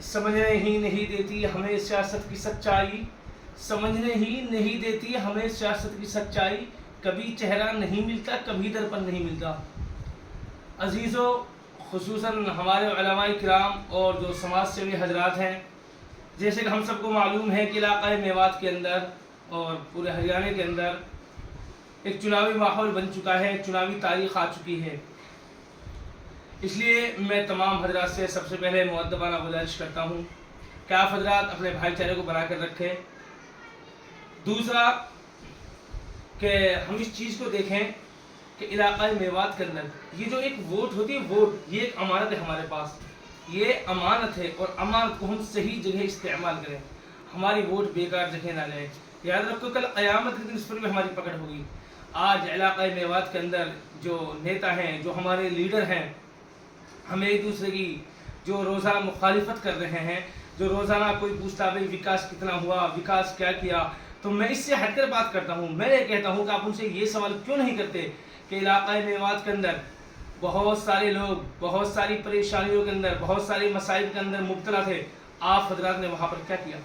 समझने ही नहीं देती हमें सियासत की सच्चाई, समझने ही नहीं देती हमें सियासत की सच्चाई, कभी चेहरा नहीं मिलता कभी दर्पण नहीं मिलता। अजीज़ों, खुसूसन हमारे उलमाए किराम और जो समाज सेवी हजरात हैं, जैसे कि हम सबको मालूम है कि इलाक़ा मेवात के अंदर और पूरे हरियाणा के अंदर एक चुनावी माहौल बन चुका है, चुनावी तारीख़ आ चुकी है। इसलिए मैं तमाम हजरात से सबसे पहले मुअद्दबाना गुजारिश करता हूँ कि आप हजरात अपने भाईचारे को बना कर रखें। दूसरा कि हम इस चीज़ को देखें कि इलाक़ा मेवात के अंदर ये जो एक वोट होती है, वोट ये एक अमानत है हमारे पास, ये अमानत है और अमानत को हम सही जगह इस्तेमाल करें, हमारी वोट बेकार जगह ना जाए। याद रखो कल क़यामत के दिन इस पर भी हमारी पकड़ होगी। आज इलाक़ा मेवात के अंदर जो नेता हैं, जो हमारे लीडर हैं, हमें एक दूसरे की जो रोज़ाना मुखालिफत कर रहे हैं, जो रोज़ाना कोई पूछता भाई विकास कितना हुआ, विकास क्या किया, तो मैं इससे हटकर बात करता हूँ। मैं ये कहता हूँ कि आप उनसे ये सवाल क्यों नहीं करते कि इलाक़ा मेवात के अंदर बहुत सारे लोग बहुत सारी परेशानियों के अंदर, बहुत सारे मसाइल के अंदर मुब्तला थे, आप हजरात ने वहाँ पर क्या किया?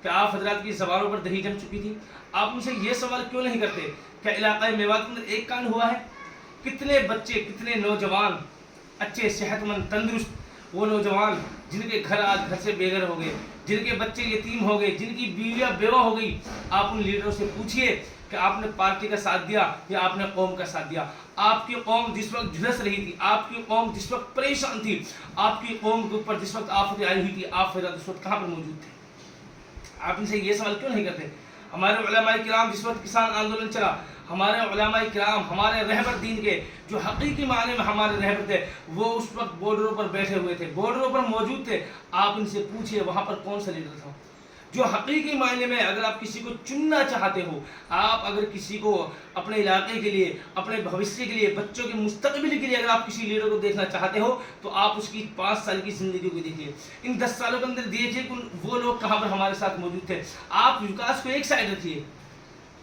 क्या आप हजरात की ज़बानों पर दही जम चुकी थी? आप उनसे ये सवाल क्यों नहीं करते? क्या इलाक़ा मेवात के अंदर एक कांड हुआ है? कितने बच्चे, कितने नौजवान अच्छे सेहतमंद तंदुरुस्त, वो नौजवान जिनके घर आज घर से बेघर हो गए, जिनके बच्चे यतीम हो गए, जिनकी बीवियाँ बेवा हो गई, आप उन लीडरों से पूछिए कि आपने पार्टी का साथ दिया या आपने कौम का साथ दिया। आपकी कौम जिस वक्त झुलस रही थी, आपकी कौम जिस वक्त परेशान थी, आपकी कौम के ऊपर जिस वक्त आफत आई हुई थी, आप फिर उस वक्त कहाँ पर मौजूद थे? आप इनसे ये सवाल क्यों नहीं करते? हमारे उलमाए किराम जिस वक्त किसान आंदोलन चला, हमारे उलमाए किराम, हमारे रहबर दीन के जो हकीकी माने में हमारे रहबर थे, वो उस वक्त बॉर्डरों पर बैठे हुए थे, बॉर्डरों पर मौजूद थे। आप इनसे पूछिए वहाँ पर कौन सा लीडर था जो हकीकी मायने में, अगर आप किसी को चुनना चाहते हो, आप अगर किसी को अपने इलाके के लिए, अपने भविष्य के लिए, बच्चों के मुस्तकबिल के लिए अगर आप किसी लीडर को देखना चाहते हो, तो आप उसकी 5 साल की ज़िंदगी को देखिए, इन 10 सालों के अंदर देखिए कि वो लोग कहाँ पर हमारे साथ मौजूद थे। आप विकास को एक साइड रखिए,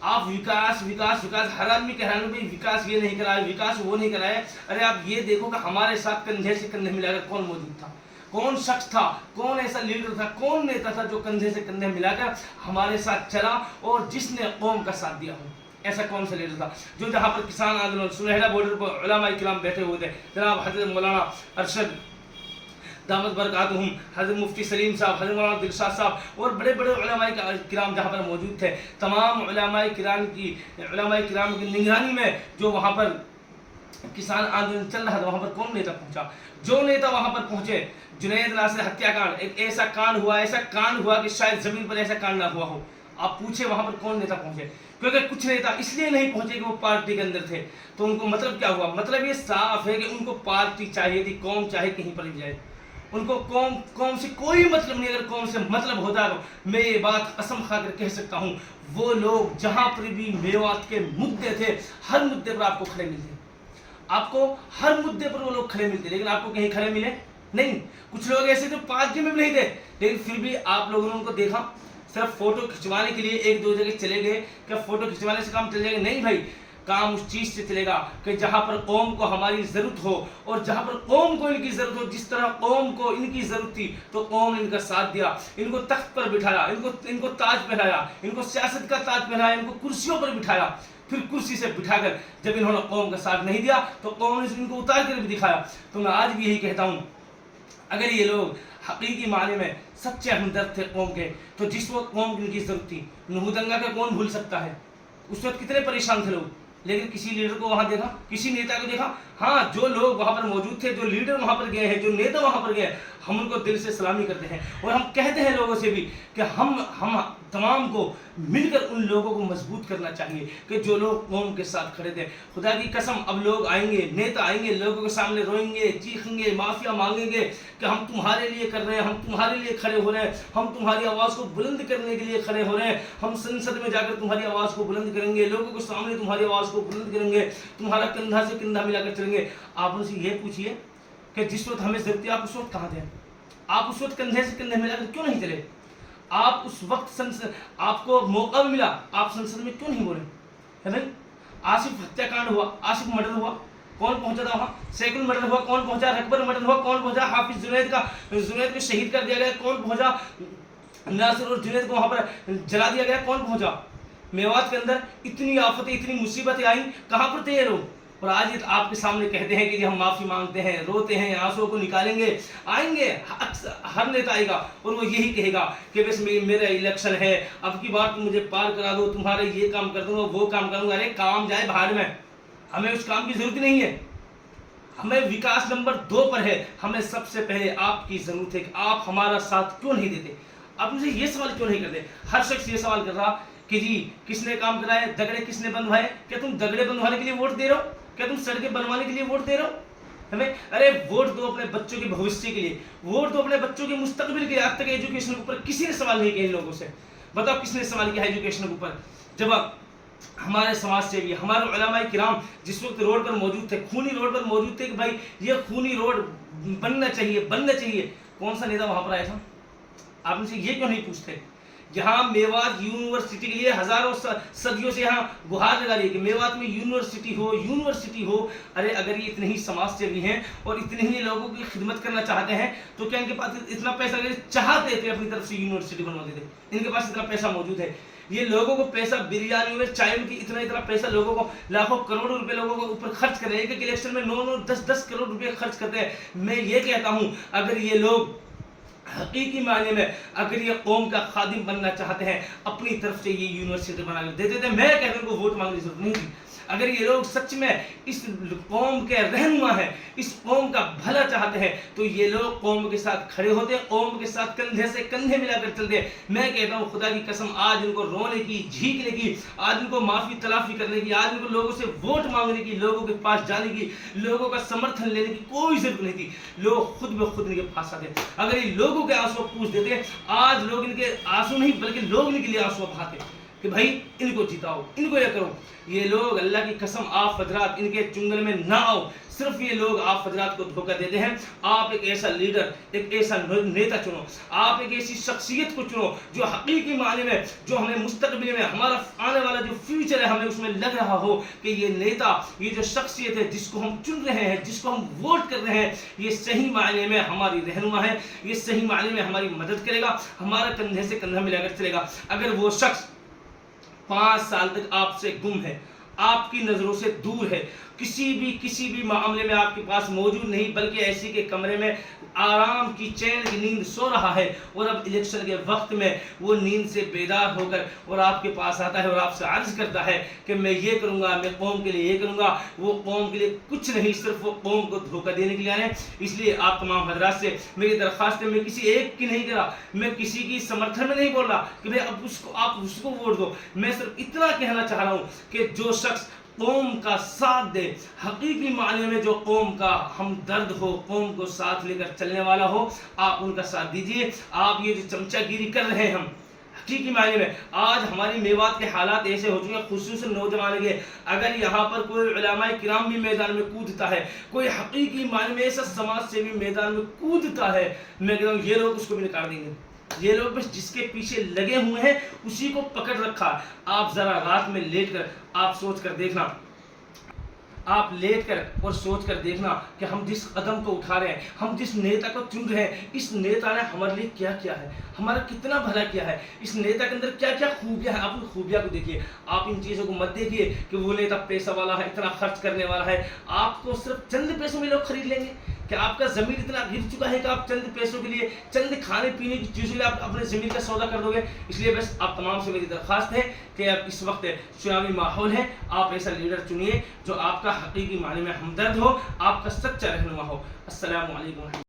आप विकास विकास विकास, हर आदमी कह रहा है भाई विकास ये नहीं कराया, विकास वो नहीं कराया। अरे आप ये देखो कि हमारे साथ कंधे से कंधे मिलाकर कौन मौजूद था, कौन शख्स था, कौन ऐसा लीडर था, कौन नेता था जो कंधे से कंधे मिलाकर हमारे साथ चला और जिसने कौम का साथ दिया हो? ऐसा कौन सा लीडर था जो जहाँ पर किसान आंदोलन सुनहरा बॉर्डर पर उलमाए किराम बैठे हुए थे, जनाब हजरत मौलाना अरशद दामद बरकातुहुम, हज़रत मुफ्ती सलीम साहब, हज़रत मौलाना दिलशाद साहब और बड़े बड़े उलमाए किराम जहाँ पर मौजूद थे, तमाम उलमाए किराम की निगरानी में जो वहाँ पर किसान आंदोलन चल रहा था, वहाँ पर कौन नेता पहुँचा? जो नेता वहाँ पर पहुँचे, जुनैद नासिर हत्याकांड, एक ऐसा कांड हुआ कि शायद ज़मीन पर ऐसा कांड ना हुआ हो। आप पूछे वहाँ पर कौन नेता पहुँचे? क्योंकि कुछ नेता इसलिए नहीं पहुँचे कि वो पार्टी के अंदर थे, तो उनको मतलब क्या हुआ? मतलब ये साफ है कि उनको पार्टी चाहिए थी, कौम चाहे कहीं पर भी जाए, उनको कौम से कोई मतलब नहीं। अगर कौम से मतलब होता तो मैं ये बात कसम खाकर कह सकता हूँ, वो लोग जहाँ पर भी मेवात के मुद्दे थे, हर मुद्दे पर आपको खड़े मिलते, आपको हर मुद्दे पर वो लोग खड़े मिलते, लेकिन आपको कहीं खड़े मिले नहीं। कुछ लोग ऐसे तो पार्टी में भी नहीं थे, लेकिन फिर भी आप लोगों ने उनको देखा सिर्फ फोटो खिंचवाने के लिए एक दो जगह चले गए। क्या फोटो खिंचवाने से काम चल जाएगा? नहीं भाई, काम उस चीज़ से चलेगा कि जहाँ पर कौम को हमारी ज़रूरत हो और जहाँ पर कौम को इनकी ज़रूरत हो। जिस तरह कौम को इनकी ज़रूरत थी तो कौम ने इनका साथ दिया, इनको तख्त पर बिठाया, इनको ताज पहनाया, इनको सियासत का ताज पहनाया, इनको कुर्सियों पर बिठाया। फिर कुर्सी से बिठाकर जब इन्होंने कौम का साथ नहीं दिया तो कौम ने इनको उतार कर भी दिखाया। तो मैं आज भी यही कहता हूँ, अगर ये लोग हकीकी माने में सच्चे हमदर्द थे कौम के, तो जिस वक्त कौम की इनकी ज़रूरत थी, नूह दंगा का कौन भूल सकता है? उस वक्त कितने परेशान थे लोग, लेकिन किसी लीडर को वहाँ देखा, किसी नेता को देखा? हाँ, जो लोग वहाँ पर मौजूद थे, जो लीडर वहाँ पर गए हैं, जो नेता वहाँ पर गए, हम उनको दिल से सलामी करते हैं और हम कहते हैं लोगों से भी कि हम तमाम को मिलकर उन लोगों को मजबूत करना चाहिए कि जो लोग कौम के साथ खड़े थे। खुदा की कसम, अब लोग आएंगे, नेता आएंगे, लोगों के सामने रोएंगे, चीखेंगे, माफिया मांगेंगे कि हम तुम्हारे लिए कर रहे हैं, हम तुम्हारे लिए खड़े हो रहे हैं, हम तुम्हारी आवाज़ को बुलंद करने के लिए खड़े हो रहे हैं, हम संसद में जाकर तुम्हारी आवाज़ को बुलंद करेंगे, लोगों के सामने तुम्हारी आवाज़ को बुलंद करेंगे, तुम्हारा कंधा से कंधा मिलाकर चलेंगे। आप उनसे ये पूछिए कि जिस वक्त हमें ज़रूरत थी आप उस वक्त कहाँ थे? आप उस वक्त कंधे से कंधे मिलाकर क्यों नहीं चले? आप उस वक्त संसद, आपको मौका भी मिला, आप संसद में क्यों नहीं बोले? है भाई, आसिफ हत्याकांड हुआ, आसिफ मर्डर हुआ, کون پہنچا تھا وہاں؟ سیکل مرڈر ہوا، کون پہنچا؟ رکبر مرڈر ہوا، کون پہنچا؟ حافظ جنید کو شہید کر دیا گیا، کون پہنچا؟ ناصر اور جنید کو وہاں پر جلا دیا گیا، کون پہنچا؟ میوات کے اندر اتنی آفتیں، اتنی مصیبتیں آئیں، کہاں پر تھے یہ لوگ؟ اور آج یہ آپ کے سامنے کہتے ہیں کہ جی ہم معافی مانگتے ہیں، روتے ہیں، آنسوں کو نکالیں گے. آئیں گے، ہر نیتا آئے گا اور وہ یہی کہے گا کہ بس میرا الیکشن ہے، اب کی بار تم مجھے پار کرا دو، تمہارے یہ کام کر دوں گا، وہ کام کروں گا. ارے کام جائے باہر میں، ہمیں اس کام کی ضرورت نہیں ہے. ہمیں وکاس نمبر 2 پر ہے. ہمیں سب سے پہلے آپ کی ضرورت ہے کہ آپ ہمارا ساتھ کیوں نہیں دیتے. آپ مجھے یہ سوال کیوں نہیں کرتے؟ ہر شخص یہ سوال کر رہا کہ جی کس نے کام کرائے، دگڑے کس نے بندوائے؟ کیا تم دگڑے بندوانے کے لیے ووٹ دے رہے ہو؟ کیا تم سڑکیں بنوانے کے لیے ووٹ دے رہے ہو ہمیں؟ ارے ووٹ دو اپنے بچوں کے بھوشیہ کے لیے، ووٹ دو اپنے بچوں کے مستقبل کے لیے. آج تک ایجوکیشن کے اوپر کسی نے سوال نہیں کیا ان لوگوں سے. بتاؤ کس نے سوال کیا ایجوکیشن کے اوپر؟ جب ہمارے سماج سے بھی ہمارے علماء کرام جس وقت روڈ پر موجود تھے، خونی روڈ پر موجود تھے کہ بھائی یہ خونی روڈ بننا چاہیے، کون سا نیتا وہاں پر آیا تھا؟ آپ ان سے یہ کیوں نہیں پوچھتے؟ جہاں میوات یونیورسٹی کے لیے ہزاروں صدیوں سے یہاں گہار لگا رہی ہے کہ میوات میں یونیورسٹی ہو. ارے اگر یہ اتنے ہی سماج سیوی ہیں اور اتنے ہی لوگوں کی خدمت کرنا چاہتے ہیں تو کیا ان کے پاس اتنا پیسہ اگر چاہتے تھے اپنی طرف سے یونیورسٹی بنوا دیتے؟ ان کے پاس اتنا پیسہ موجود ہے. یہ لوگوں کو پیسہ بریانی میں، چائے میں، اتنا پیسہ لوگوں کو، لاکھوں کروڑوں روپے لوگوں کو اوپر خرچ کر رہے ہیں. ایک الیکشن میں 9 10 کروڑ روپے خرچ کرتے ہیں. میں یہ کہتا ہوں اگر یہ لوگ حقیقی معنی میں اگر یہ قوم کا خادم بننا چاہتے ہیں اپنی طرف سے یہ یونیورسٹی بنا کر دیتے تھے. میں کہتا ہوں ان کو ووٹ مانگنے کی ضرورت نہیں تھی. اگر یہ لوگ سچ میں اس قوم کے رہنما ہیں، اس قوم کا بھلا چاہتے ہیں تو یہ لوگ قوم کے ساتھ کھڑے ہوتے، قوم کے ساتھ کندھے سے کندھے ملا کر چلتے. میں کہتا ہوں خدا کی قسم آج ان کو رونے کی، جھینکنے کی، آج ان کو معافی تلافی کرنے کی، آج ان کو لوگوں سے ووٹ مانگنے کی، لوگوں کے پاس جانے کی، لوگوں کا سمرتھن لینے کی کوئی ضرورت نہیں تھی. لوگ خود بخود ان کے پاس آتے. اگر یہ لوگوں کے آنسو پوچھ دیتے، آج لوگ ان کے آنسو نہیں بلکہ لوگ ان کے لیے آنسو بہاتے کہ بھائی ان کو جتاؤ، ان کو یہ کرو. یہ لوگ اللہ کی قسم آپ حضرات ان کے چنگل میں نہ آؤ. صرف یہ لوگ آپ حضرات کو دھوکہ دیتے ہیں. آپ ایک ایسا لیڈر، ایک ایسا نیتا چنو، آپ ایک ایسی شخصیت کو چنو جو حقیقی معنی میں، جو ہمیں مستقبل میں ہمارا آنے والا جو فیوچر ہے ہمیں اس میں لگ رہا ہو کہ یہ نیتا، یہ جو شخصیت ہے جس کو ہم چن رہے ہیں، جس کو ہم ووٹ کر رہے ہیں، یہ صحیح معنی میں ہماری رہنما ہے، یہ صحیح معنی میں ہماری مدد کرے گا، ہمارا کندھے سے کندھا ملا کر چلے گا. اگر وہ شخص 5 سال تک آپ سے گم ہے، آپ کی نظروں سے دور ہے، کسی بھی معاملے میں آپ کے پاس موجود نہیں، بلکہ ایسی کے کمرے میں آرام کی چین کی نیند سو رہا ہے، اور اب الیکشن کے وقت میں وہ نیند سے بیدار ہو کر اور آپ کے پاس آتا ہے اور آپ سے عرض کرتا ہے کہ میں یہ کروں گا، میں قوم کے لیے یہ کروں گا، وہ قوم کے لیے کچھ نہیں، صرف وہ قوم کو دھوکہ دینے کے لیے آئے ہیں. اس لیے آپ تمام حضرات سے میری درخواست ہے، میں کسی ایک کی نہیں کرا، میں کسی کی سمرتھن میں نہیں بول رہا کہ بھئی اب آپ اس کو ووٹ دو. میں صرف اتنا کہنا چاہ رہا ہوں کہ جو شخص قوم کا ساتھ دے، حقیقی معنی میں جو قوم کا ہمدرد ہو، قوم کو ساتھ لے کر چلنے والا ہو، آپ ان کا ساتھ دیجئے. آپ یہ جو چمچہ گیری کر رہے ہیں ہم حقیقی معنی میں، آج ہماری میوات کے حالات ایسے ہو چکے ہیں، خصوصاً نوجوان کے. اگر یہاں پر کوئی علماء کرام بھی میدان میں کودتا ہے، کوئی حقیقی معنی میں ایسا سماج سے بھی میدان میں کودتا ہے، میں کہتا ہوں یہ لوگ اس کو بھی نکال دیں گے. یہ لوگ بس جس کے پیچھے لگے ہوئے ہیں اسی کو پکڑ رکھا. آپ ذرا رات میں لیٹ کر آپ سوچ کر دیکھنا، آپ لیٹ کر اور سوچ کر دیکھنا کہ ہم جس قدم کو اٹھا رہے ہیں، ہم جس نیتا کو چن رہے ہیں، اس نیتا نے ہمارے لیے کیا کیا ہے، ہمارا کتنا بھلا کیا ہے، اس نیتا کے اندر کیا کیا خوبیاں ہیں. آپ ان خوبیاں کو دیکھیے. آپ ان چیزوں کو مت دیکھیے کہ وہ نیتا پیسہ والا ہے، اتنا خرچ کرنے والا ہے. آپ کو صرف چند پیسوں میں لوگ خرید لیں گے. کہ آپ کا ضمیر اتنا گر چکا ہے کہ آپ چند پیسوں کے لیے، چند کھانے پینے کی چیزوں کے لیے آپ اپنے ضمیر کا سودا کر دو گے. اس لیے بس آپ تمام سے میری درخواست ہے کہ اب اس وقت چناوی ماحول ہے، آپ ایسا لیڈر چنیے جو آپ کا حقیقی معنی میں ہمدرد ہو، آپ کا سچا رہنما ہو. السلام علیکم.